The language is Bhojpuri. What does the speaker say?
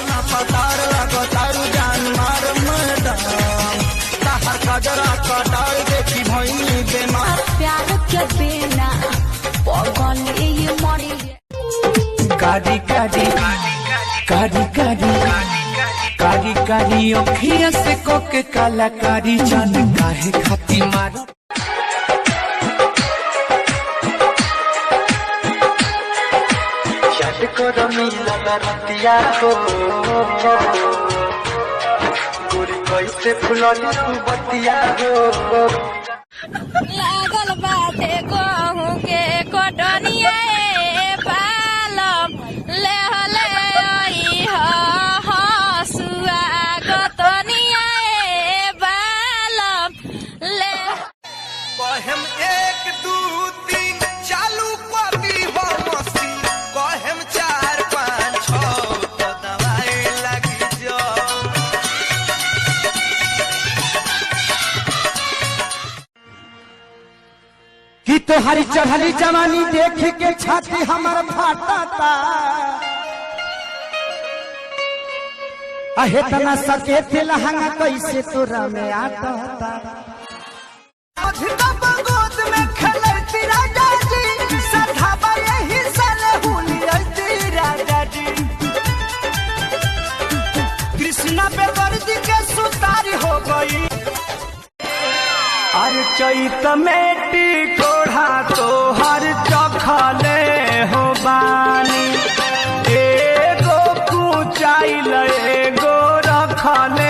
पतार लगो तारू जान मार मैडम ताहर कजरा कटार देखी भइनी बेमार प्यार के बिना पगल ये मरी कारी कारी कारी कारी कारी कारी अखिया से कोके कलाकारी जान काहे खाती मारो याद करो मिलन रतिया को गोरी कैसे फुलनी तू बतिया हो लागल बाटे कहूँ के कोटनिया पालम ले हले हसुआ गतनिया बालम ले कहम 1 2 3 चालू करी हो मसी कहम 4 5 6 तो दवाई लगी जो कि तोहारी चढ़ली जवानी देख के छाती हमार फाटा ता अहे तना सके थे लहंगा कैसे तोरा में आता ता अधिका बगोद में खेलती राजा जी सधाबा यही साले हुलियती राजा जी कृष्णा पे वर्दी के सुतारी हो गई अरे चैत में टिकोढ़ा तो हर चखले हो बानी एगो कुचाइल एगो रखले